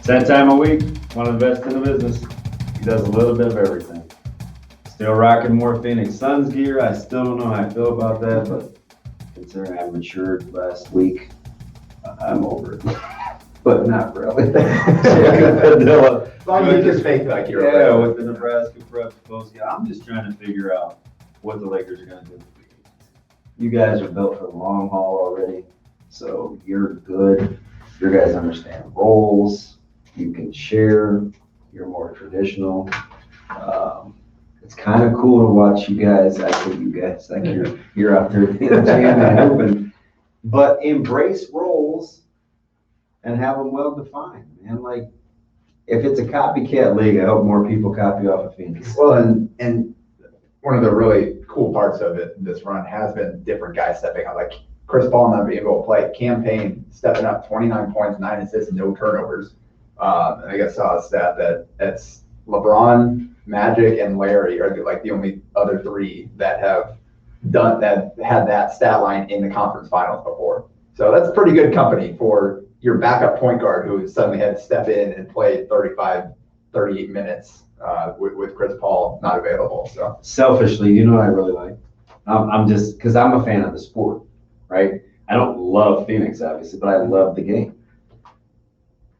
It's that time of week. Want to invest in the business. He does a little bit of everything. Still rocking more Phoenix Suns gear. I still don't know how I feel about that, but considering I matured last week, I'm over it. But not really. Padilla. As long as you just fake like you're with the Nebraska prep Postgame. I'm just trying to figure out what the Lakers are going to do. You guys are built for the long haul already, so you're good. You guys understand roles. You can share. You're more traditional. It's kind of cool to watch you guys. I say you guys like you're out there jamming and open, but embrace roles and have them well defined, man. Like if it's a copycat league, I hope more people copy off of Phoenix. Well, and one of the really cool parts of it, this run, has been different guys stepping up. Like Chris Paul not being able to play. Cam Payne stepping up, 29 points, 9 assists, no turnovers. And I guess I saw a stat that it's LeBron, Magic, and Larry are like the only other three that have had that stat line in the conference finals before. So that's pretty good company for your backup point guard who suddenly had to step in and play 35, 38 minutes with Chris Paul not available. So selfishly, you know what I really like? I'm just because I'm a fan of the sport, right? I don't love Phoenix, obviously, but I love the game.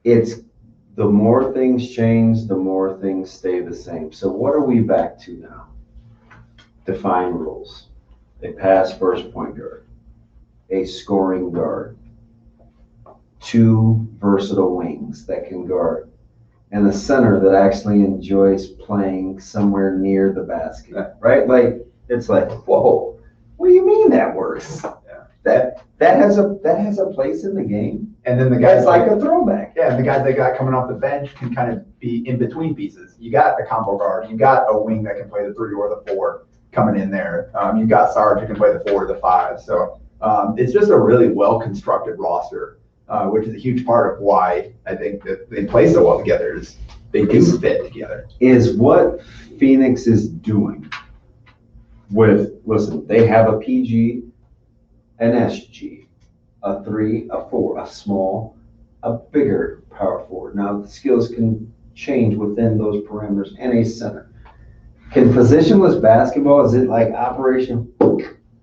It's the more things change, the more things stay the same. So what are we back to now? Define rules. A pass first point guard, a scoring guard, 2 versatile wings that can guard, and a center that actually enjoys playing somewhere near the basket, right? Like it's like, whoa, what do you mean that works? Yeah. That has a place in the game. And then the guys like a throwback. Yeah, and the guys they got coming off the bench can kind of be in between pieces. You got a combo guard, you got a wing that can play the 3 or the 4 coming in there. You got Sarge who can play the 4 or the 5. So it's just a really well constructed roster, which is a huge part of why I think that they play so well together. Is they do fit together. Is what Phoenix is doing listen, they have a PG, an SG, a 3, a 4, a small, a bigger power forward. Now the skills can change within those parameters, and a center. Can positionless basketball, is it like Operation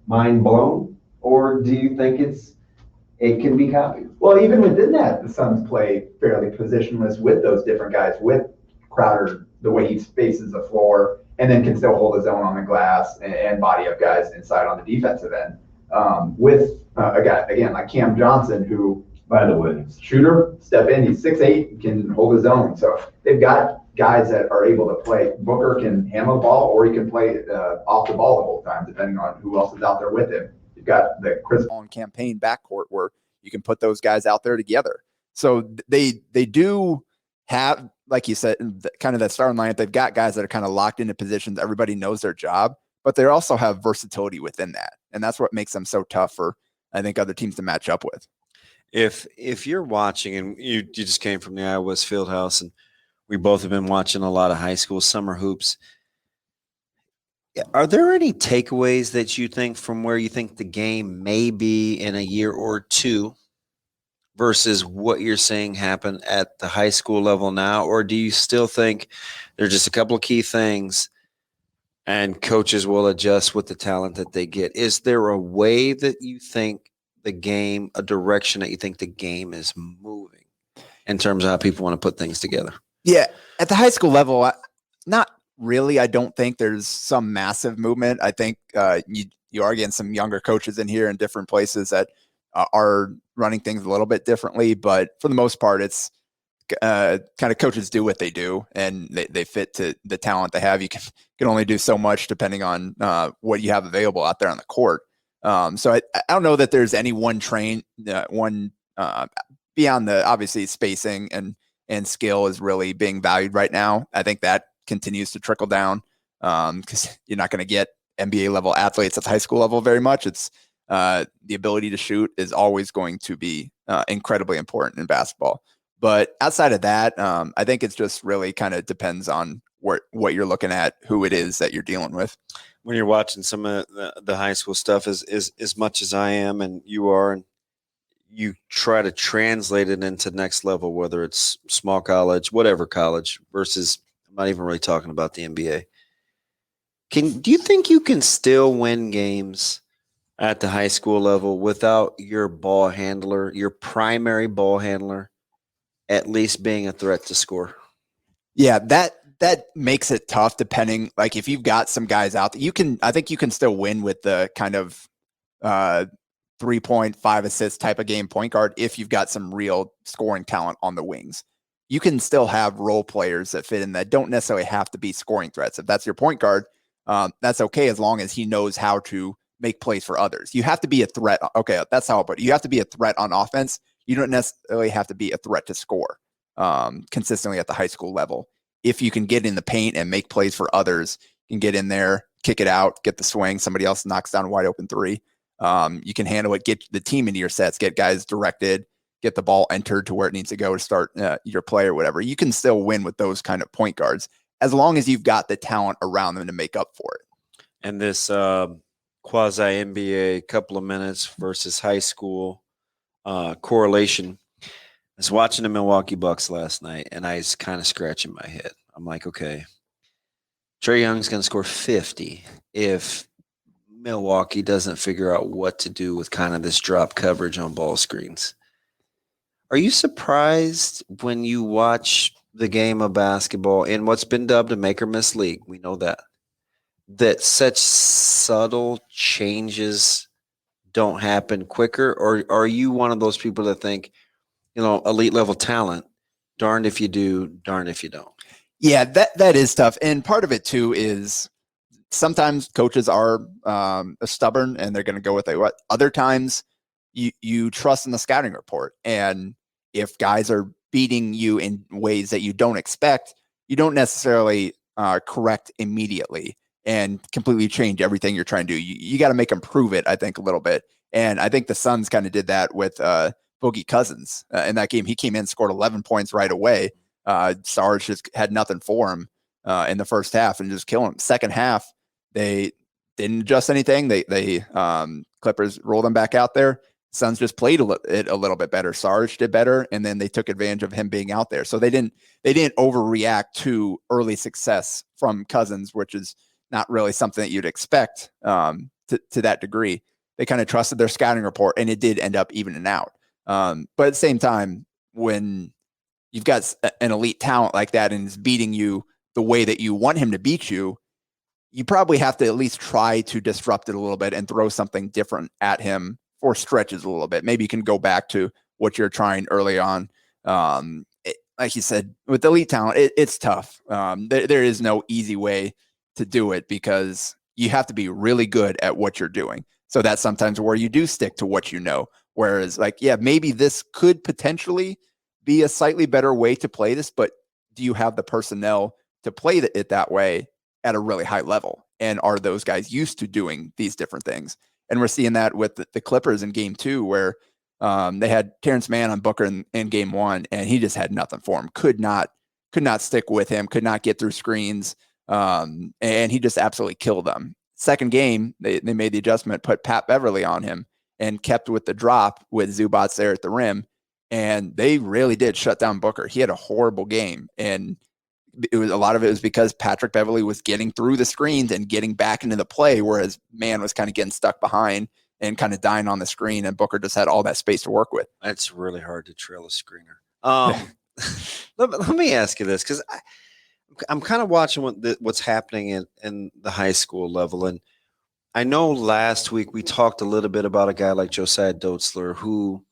Mind Blown, or do you think it can be copied? Well, even within that, the Suns play fairly positionless with those different guys, with Crowder, the way he spaces the floor, and then can still hold his own on the glass and body up guys inside on the defensive end. With a guy, again, like Cam Johnson, who, by the way, shooter, step in, he's 6'8", can hold his own. So they've got guys that are able to play. Booker can handle the ball, or he can play off the ball the whole time, depending on who else is out there with him. You've got the Chris Paul and campaign backcourt where you can put those guys out there together. So they do have, like you said, kind of that starting lineup. They've got guys that are kind of locked into positions. Everybody knows their job, but they also have versatility within that. And that's what makes them so tough for, I think, other teams to match up with. If you're watching, and you just came from the Iowa West Fieldhouse, and we both have been watching a lot of high school summer hoops, are there any takeaways that you think from where you think the game may be in a year or two versus what you're seeing happen at the high school level now? Or do you still think there's just a couple of key things and coaches will adjust with the talent that they get? Is there a way that you think the game, a direction that you think the game is moving in terms of how people want to put things together? Yeah, at the high school level, not really. I don't think there's some massive movement. I think you are getting some younger coaches in here in different places that are running things a little bit differently, but for the most part, it's kind of coaches do what they do, and they fit to the talent they have. You can only do so much depending on what you have available out there on the court. So I don't know that there's any one beyond the obviously spacing and skill is really being valued right now. I think that continues to trickle down because you're not going to get NBA level athletes at the high school level very much. It's the ability to shoot is always going to be incredibly important in basketball. But outside of that, I think it's just really kind of depends on what you're looking at, who it is that you're dealing with. When you're watching some of the high school stuff as much as I am and you are, and you try to translate it into next level, whether it's small college, whatever college, versus I'm not even really talking about the NBA. Do you think you can still win games at the high school level without your ball handler, your primary ball handler, at least being a threat to score? Yeah, that makes it tough depending, like if you've got some guys out that I think you can still win with the kind of 3.5 assists type of game point guard if you've got some real scoring talent on the wings. You can still have role players that fit in that don't necessarily have to be scoring threats. If that's your point guard, that's okay as long as he knows how to make plays for others. You have to be a threat. Okay, that's how I put it. You have to be a threat on offense. You don't necessarily have to be a threat to score consistently at the high school level. If you can get in the paint and make plays for others, you can get in there, kick it out, get the swing, somebody else knocks down a wide open three. You can handle it, get the team into your sets, get guys directed, get the ball entered to where it needs to go to start your play or whatever. You can still win with those kind of point guards as long as you've got the talent around them to make up for it. And this quasi NBA couple of minutes versus high school correlation. I was watching the Milwaukee Bucks last night, and I was kind of scratching my head. I'm like, okay, Trae Young's going to score 50 if Milwaukee doesn't figure out what to do with kind of this drop coverage on ball screens. Are you surprised when you watch the game of basketball in what's been dubbed a make or miss league? We know that such subtle changes don't happen quicker? Or are you one of those people that think, elite level talent, darned if you do, darned if you don't? Yeah, that is tough. And part of it too is sometimes coaches are stubborn and they're going to go with what. Other times you trust in the scouting report. And if guys are beating you in ways that you don't expect, you don't necessarily correct immediately and completely change everything you're trying to do. You got to make them prove it, I think, a little bit. And I think the Suns kind of did that with Boogie Cousins in that game. He came in, scored 11 points right away. Sarge just had nothing for him in the first half and just killing him. Second half, they didn't adjust anything. They Clippers rolled him back out there. Suns just played it a little bit better. Sarge did better, and then they took advantage of him being out there. So they didn't overreact to early success from Cousins, which is not really something that you'd expect to that degree. They kind of trusted their scouting report, and it did end up evening out. But at the same time, when you've got an elite talent like that and is beating you the way that you want him to beat you, you probably have to at least try to disrupt it a little bit and throw something different at him for stretches a little bit. Maybe you can go back to what you're trying early on. Like you said, with elite talent, it's tough. There is no easy way to do it because you have to be really good at what you're doing. So that's sometimes where you do stick to what you know. Whereas, maybe this could potentially be a slightly better way to play this, but do you have the personnel to play it that way at a really high level? And are those guys used to doing these different things? And we're seeing that with the Clippers in game 2, where they had Terrence Mann on Booker in game 1, and he just had nothing for him. Could not stick with him, could not get through screens. And he just absolutely killed them. Second game, they made the adjustment, put Pat Beverly on him and kept with the drop with Zubats there at the rim. And they really did shut down Booker. He had a horrible game. And a lot of it was because Patrick Beverly was getting through the screens and getting back into the play, whereas Mann was kind of getting stuck behind and kind of dying on the screen, and Booker just had all that space to work with. That's really hard to trail a screener. Let me ask you this, because I'm kind of watching what's happening in the high school level. And I know last week we talked a little bit about a guy like Josiah Dotzler who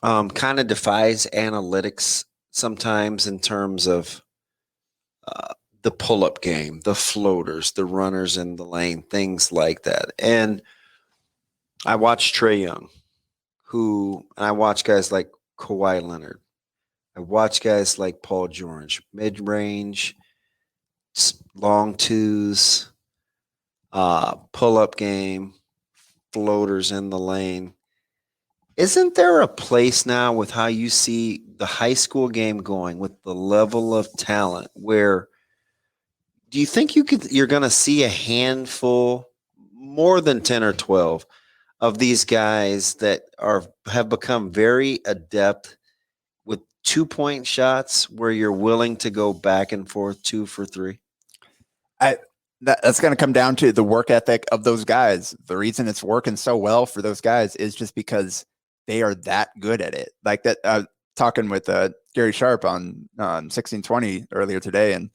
kind of defies analytics sometimes in terms of the pull-up game, the floaters, the runners in the lane, things like that. And I watch Trae Young, and I watch guys like Kawhi Leonard. I watch guys like Paul George, mid-range, long twos, pull-up game, floaters in the lane. Isn't there a place now with how you see the high school game going with the level of talent where do you think you're going to see a handful, more than 10 or 12, of these guys that have become very adept with 2-point shots where you're willing to go back and forth 2 for 3? That's going to come down to the work ethic of those guys. The reason it's working so well for those guys is just because they are that good at it. Like that, talking with Gary Sharp on 1620 earlier today, and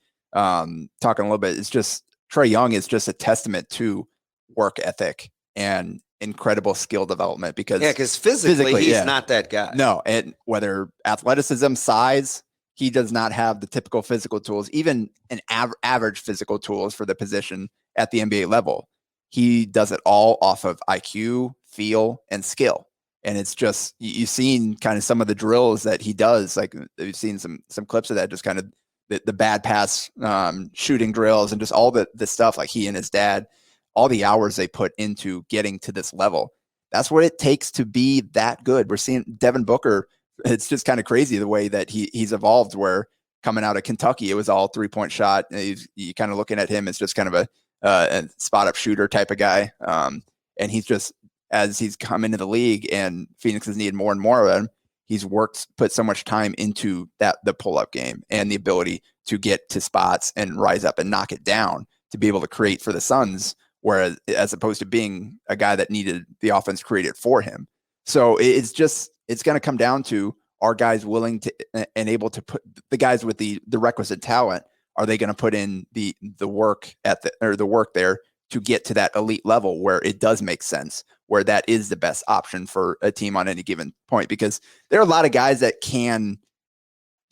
talking a little bit. It's just Trae Young is just a testament to work ethic and incredible skill development because physically he's not that guy. No, and whether athleticism, size, he does not have the typical physical tools, even an average physical tools for the position at the NBA level. He does it all off of IQ, feel, and skill. And it's just, you've seen kind of some of the drills that he does. Like you've seen some clips of that, just kind of the bad pass shooting drills and just all the stuff, like he and his dad, all the hours they put into getting to this level. That's what it takes to be that good. We're seeing Devin Booker. It's just kind of crazy the way that he's evolved, where coming out of Kentucky, it was all 3-point shot. You kind of looking at him as just kind of a spot up shooter type of guy. And he's just, as he's come into the league and Phoenix has needed more and more of him, he's put so much time into the pull-up game and the ability to get to spots and rise up and knock it down to be able to create for the Suns, whereas as opposed to being a guy that needed the offense created for him. So it's going to come down to, are guys willing to and able to put the guys with the requisite talent, are they going to put in the work the work there to get to that elite level where it does make sense, where that is the best option for a team on any given point? Because there are a lot of guys that can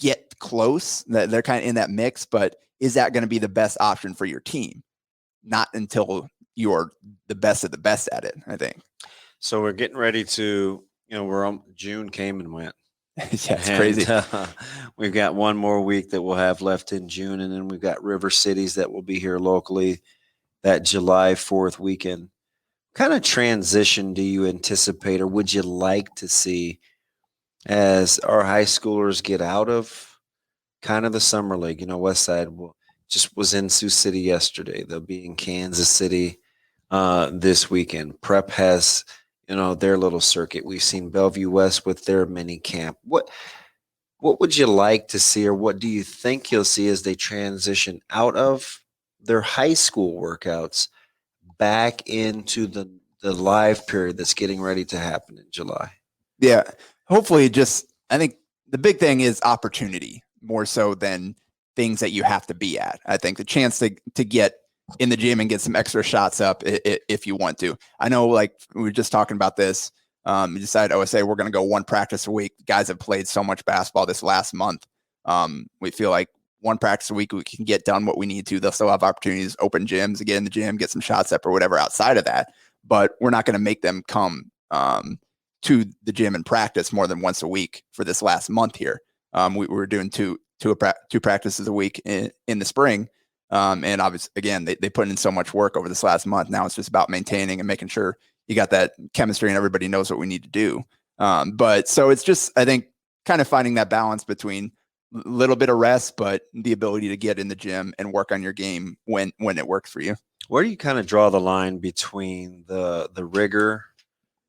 get close, that they're kind of in that mix, but is that going to be the best option for your team? Not until you're the best of the best at it, I think. So we're getting ready to, June came and went. Yeah, it's crazy. We've got one more week that we'll have left in June, and then we've got River Cities that will be here locally that July 4th weekend. What kind of transition do you anticipate, or would you like to see, as our high schoolers get out of kind of the summer league? Westside just was in Sioux City yesterday. They'll be in Kansas City this weekend. Prep has their little circuit. We've seen Bellevue West with their mini camp. What would you like to see, or what do you think you'll see as they transition out of their high school workouts back into the live period that's getting ready to happen in July? Yeah, hopefully I think the big thing is opportunity more so than things that you have to be at. I think the chance to get in the gym and get some extra shots up if you want to. I know, like we were just talking about this. We decided OSA, we're going to go one practice a week. Guys have played so much basketball this last month. We feel like one practice a week, we can get done what we need to. They'll still have opportunities, open gyms, to get in the gym, get some shots up or whatever outside of that. But we're not going to make them come to the gym and practice more than once a week for this last month here. We were doing two practices a week in the spring. And obviously, again, they put in so much work over this last month. Now it's just about maintaining and making sure you got that chemistry and everybody knows what we need to do. But so it's just, I think, kind of finding that balance between a little bit of rest, but the ability to get in the gym and work on your game when it works for you. Where do you kind of draw the line between the rigor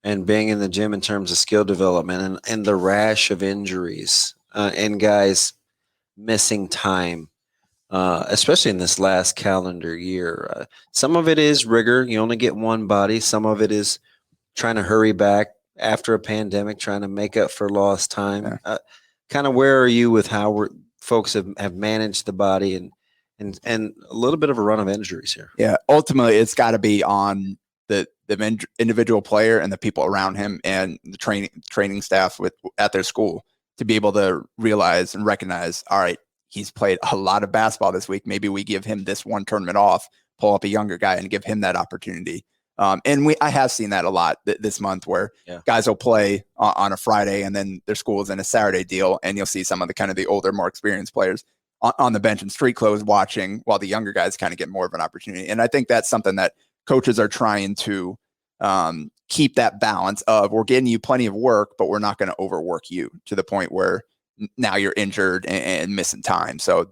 and being in the gym in terms of skill development and the rash of injuries and guys missing time? Especially in this last calendar year. Some of it is rigor. You only get one body. Some of it is trying to hurry back after a pandemic, trying to make up for lost time. Yeah. Kind of where are you with how folks have managed the body and a little bit of a run of injuries here? Yeah, ultimately, it's got to be on the individual player and the people around him and the training staff at their school to be able to realize and recognize, all right, he's played a lot of basketball this week. Maybe we give him this one tournament off, pull up a younger guy and give him that opportunity. And I have seen that a lot this month where guys will play on a Friday and then their school is in a Saturday deal. And you'll see some of the older, more experienced players on the bench in street clothes watching while the younger guys kind of get more of an opportunity. And I think that's something that coaches are trying to keep that balance of, we're getting you plenty of work, but we're not going to overwork you to the point where now you're injured and missing time. So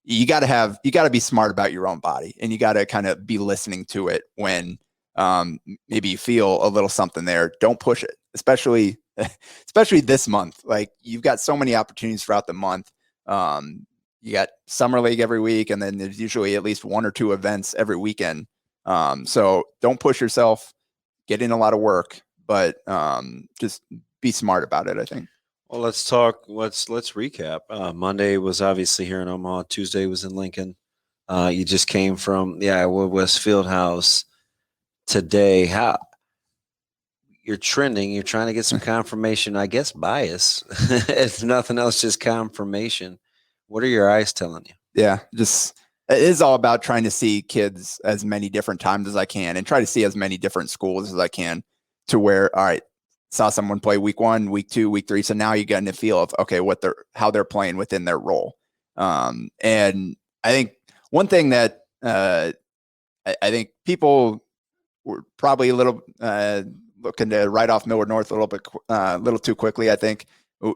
you got to be smart about your own body, and you got to kind of be listening to it when maybe you feel a little something there. Don't push it, especially this month. Like, you've got so many opportunities throughout the month. You got summer league every week, and then there's usually at least 1 or 2 events every weekend. So don't push yourself. Get in a lot of work, but just be smart about it, I think. Well, let's talk. Let's recap. Monday was obviously here in Omaha. Tuesday was in Lincoln. You just came from the Iowa West Fieldhouse today. How you're trending? You're trying to get some confirmation, I guess, bias. If nothing else, just confirmation. What are your eyes telling you? Yeah, just it is all about trying to see kids as many different times as I can, and try to see as many different schools as I can, to where, all right, saw someone play week 1, week 2, week 3. So now you get a feel of, okay, how they're playing within their role. And I think one thing that I think people were probably a little looking to write off Millard North a little too quickly, I think,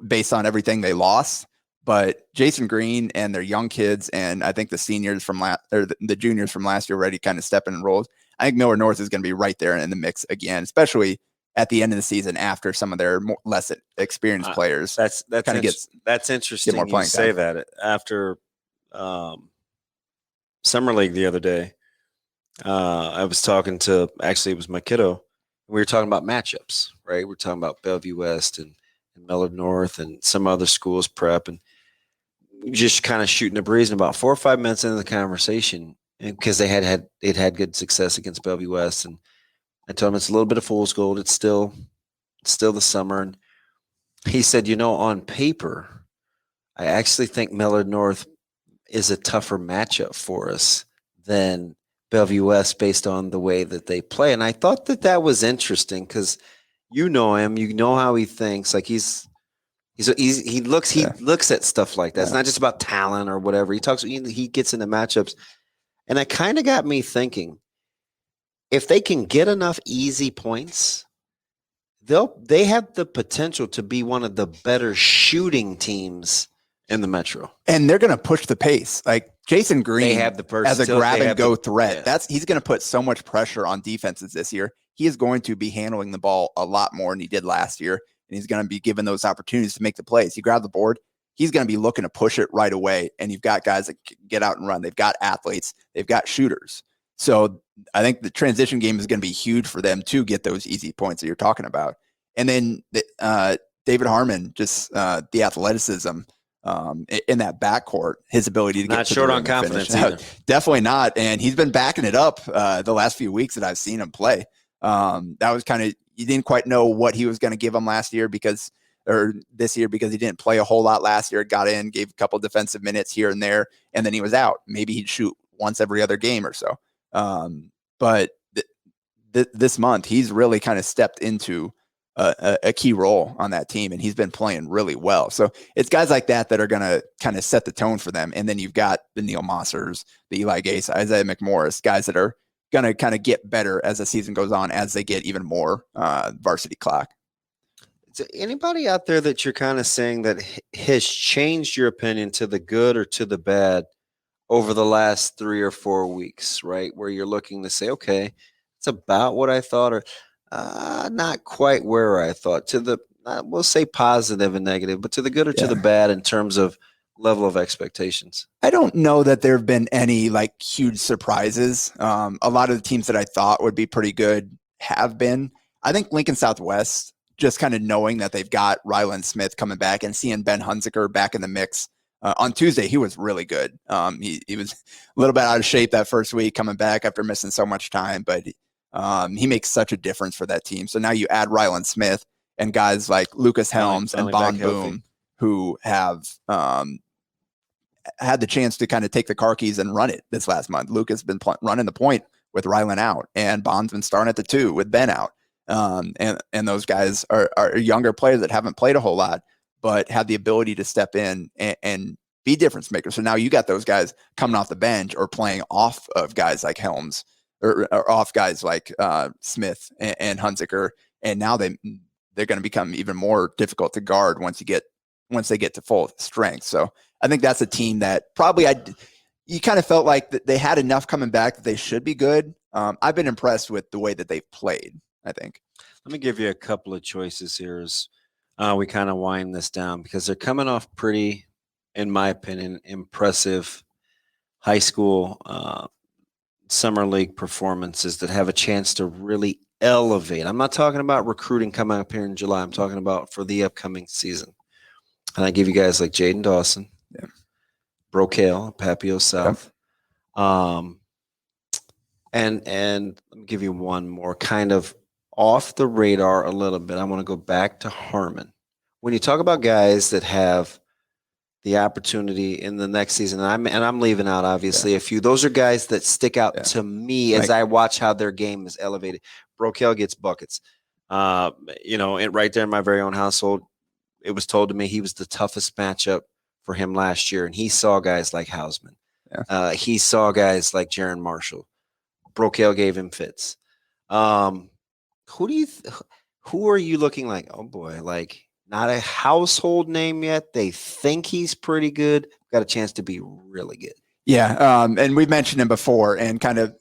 based on everything they lost. But Jason Green and their young kids, and I think the seniors from the juniors from last year already kind of stepping in roles. I think Millard North is going to be right there in the mix again, especially at the end of the season after some of their less experienced players. That's interesting. More playing you say time. that after summer league the other day. I was talking to, actually it was my kiddo. We were talking about matchups, right? We're talking about Bellevue West and Millard North and some other schools, prep, and just kind of shooting the breeze. And about 4 or 5 minutes into the conversation, because they'd had good success against Bellevue West, and I told him it's a little bit of fool's gold. It's still the summer. And he said, on paper, I actually think Millard North is a tougher matchup for us than Bellevue West based on the way that they play. And I thought that was interesting, because you know him, you know how he thinks. Like he looks at stuff like that. It's not just about talent or whatever. He gets into matchups. And it kind of got me thinking, if they can get enough easy points, they have the potential to be one of the better shooting teams in the Metro. And they're going to push the pace. Like Jason Green, they have the as a grab and go threat. Yeah. He's going to put so much pressure on defenses this year. He is going to be handling the ball a lot more than he did last year, and he's going to be given those opportunities to make the plays. He grabbed the board. He's going to be looking to push it right away. And you've got guys that get out and run. They've got athletes. They've got shooters. So I think the transition game is going to be huge for them to get those easy points that you're talking about. And then David Harmon, just the athleticism in that backcourt, his ability to get not to short the on rim and confidence finish. either. Definitely not. And he's been backing it up the last few weeks that I've seen him play. That was kind of, you didn't quite know what he was going to give him this year because he didn't play a whole lot last year. Got in, gave a couple defensive minutes here and there, and then he was out. Maybe he'd shoot once every other game or so. But this month, he's really kind of stepped into a key role on that team, and he's been playing really well. So it's guys like that are going to kind of set the tone for them. And then you've got the Neil Mossers, the Eli Gase, Isaiah McMorris, guys that are going to kind of get better as the season goes on, as they get even more varsity clock. Is there anybody out there that you're kind of saying that has changed your opinion to the good or to the bad over the last 3 or 4 weeks, right? Where you're looking to say, okay, it's about what I thought, or not quite where I thought, to the, we'll say positive and negative, but to the good or to the bad in terms of level of expectations? I don't know that there have been any like huge surprises. A lot of the teams that I thought would be pretty good have been. I think Lincoln Southwest, just kind of knowing that they've got Ryland Smith coming back and seeing Ben Hunziker back in the mix. On Tuesday, he was really good. He was a little bit out of shape that first week coming back after missing so much time, but he makes such a difference for that team. So now you add Ryland Smith and guys like Lucas Helms and Bon Boom, who have had the chance to kind of take the car keys and run it this last month. Lucas has been running the point with Ryland out, and Bond's been starting at the 2 with Ben out. And those guys are younger players that haven't played a whole lot, but have the ability to step in and be difference makers. So now you got those guys coming off the bench or playing off of guys like Helms or off guys like Smith and Hunziker. And now they're going to become even more difficult to guard once they get to full strength. So I think that's a team that probably you kind of felt like that they had enough coming back that they should be good. I've been impressed with the way that they've played, I think. Let me give you a couple of choices here as we kind of wind this down, because they're coming off pretty, in my opinion, impressive high school summer league performances that have a chance to really elevate. I'm not talking about recruiting coming up here in July. I'm talking about for the upcoming season. And I give you guys like Jaden Dawson, Brocail, Papio South. And let me give you one more kind of off the radar a little bit. I want to go back to Harmon. When you talk about guys that have the opportunity in the next season, and I'm leaving out obviously a few. Those are guys that stick out to me as I watch how their game is elevated. Brocail gets buckets. Right there in my very own household, it was told to me he was the toughest matchup for him last year, and he saw guys like Hausman. He saw guys like Jaron Marshall. Brocail gave him fits. Who are you looking like? Oh boy, like not a household name yet. They think he's pretty good. Got a chance to be really good. Yeah, and we've mentioned him before, and kind of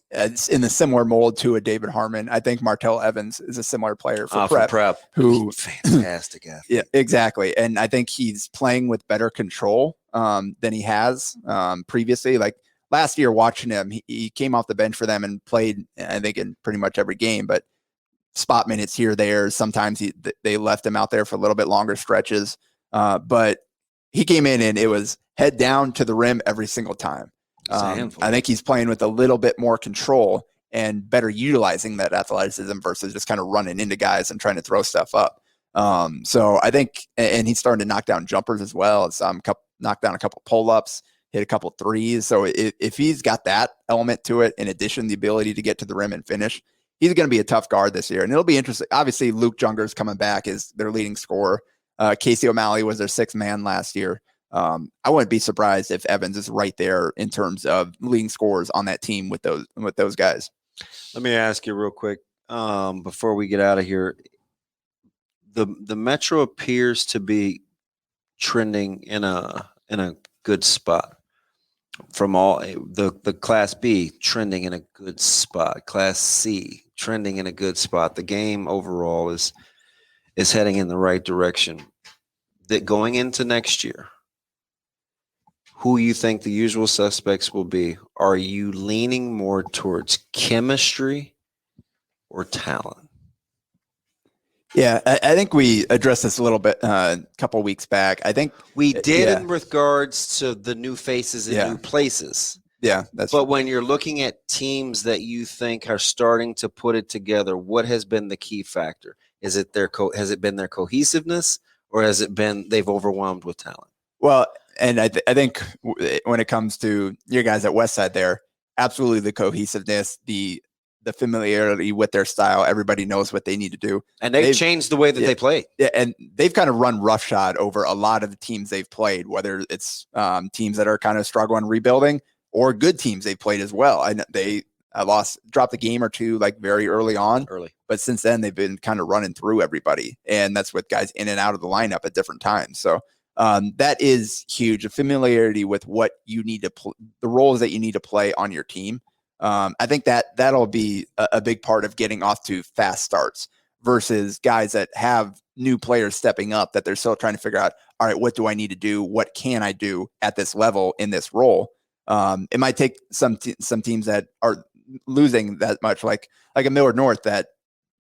in the similar mold to a David Harmon. I think Martell Evans is a similar player for Prep, who fantastic athlete. Yeah, exactly. And I think he's playing with better control than he has previously. Like last year, watching him, he came off the bench for them and played, I think, in pretty much every game, but spot minutes here, there. Sometimes they left him out there for a little bit longer stretches. But he came in and it was head down to the rim every single time. I think he's playing with a little bit more control and better utilizing that athleticism versus just kind of running into guys and trying to throw stuff up. So I think, and he's starting to knock down jumpers as well. It's knocked down a couple pull-ups, hit a couple threes. So if he's got that element to it, in addition, the ability to get to the rim and finish, he's going to be a tough guard this year. And it'll be interesting. Obviously, Luke Junger's coming back as their leading scorer. Casey O'Malley was their sixth man last year. I wouldn't be surprised if Evans is right there in terms of leading scorers on that team with those guys. Let me ask you real quick before we get out of here. The Metro appears to be trending in a good spot. From all the Class B trending in a good spot, Class C trending in a good spot. The game overall is heading in the right direction. That going into next year, who you think the usual suspects will be? Are you leaning more towards chemistry or talent? Yeah, I think we addressed this a little bit a couple of weeks back. I think we did in regards to the new faces in new places. Yeah, but when you're looking at teams that you think are starting to put it together, what has been the key factor? Is it has it been their cohesiveness, or has it been they've overwhelmed with talent? Well, and I think when it comes to your guys at Westside there, absolutely the cohesiveness, the familiarity with their style. Everybody knows what they need to do. And they've changed the way that they play. Yeah, and they've kind of run roughshod over a lot of the teams they've played, whether it's teams that are kind of struggling rebuilding or good teams they've played as well. They dropped a game or two like very early on. But since then, they've been kind of running through everybody. And that's with guys in and out of the lineup at different times. So that is huge. A familiarity with what you need to the roles that you need to play on your team. I think that'll be a big part of getting off to fast starts versus guys that have new players stepping up that they're still trying to figure out, all right, what do I need to do? What can I do at this level in this role? It might take some teams that are losing that much, like a Millard North, that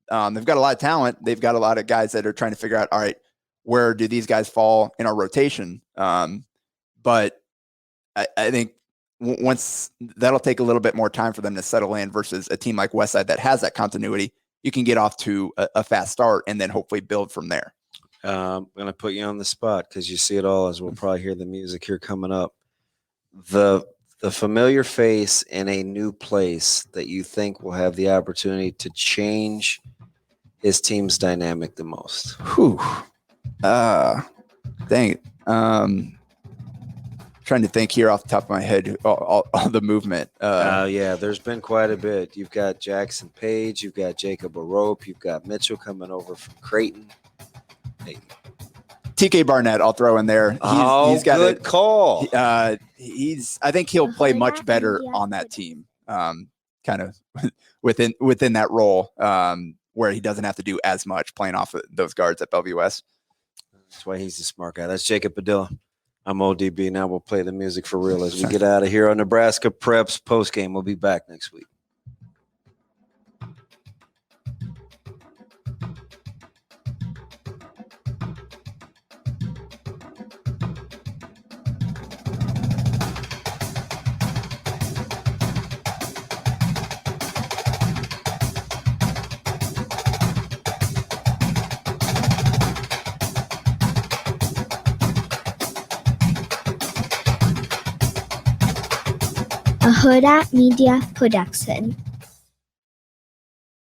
they've got a lot of talent. They've got a lot of guys that are trying to figure out, all right, where do these guys fall in our rotation? But I think once that'll take a little bit more time for them to settle in versus a team like Westside that has that continuity. You can get off to a fast start and then hopefully build from there. I'm going to put you on the spot because you see it all, as we'll probably hear the music here coming up. The familiar face in a new place that you think will have the opportunity to change his team's dynamic the most. Whew. Dang it. Trying to think here off the top of my head, all the movement. Yeah, there's been quite a bit. You've got Jackson Page, you've got Jacob Arope, you've got Mitchell coming over from Creighton. Hey. TK Barnett, I'll throw in there. He's got a good call. I think he'll play much better on that team. kind of within that role, where he doesn't have to do as much playing off of those guards at Bellevue West. That's why he's the smart guy. That's Jacob Padilla. I'm ODB. Now we'll play the music for real as we get out of here on Nebraska Preps Postgame. We'll be back next week. A Hurrdat Media Production.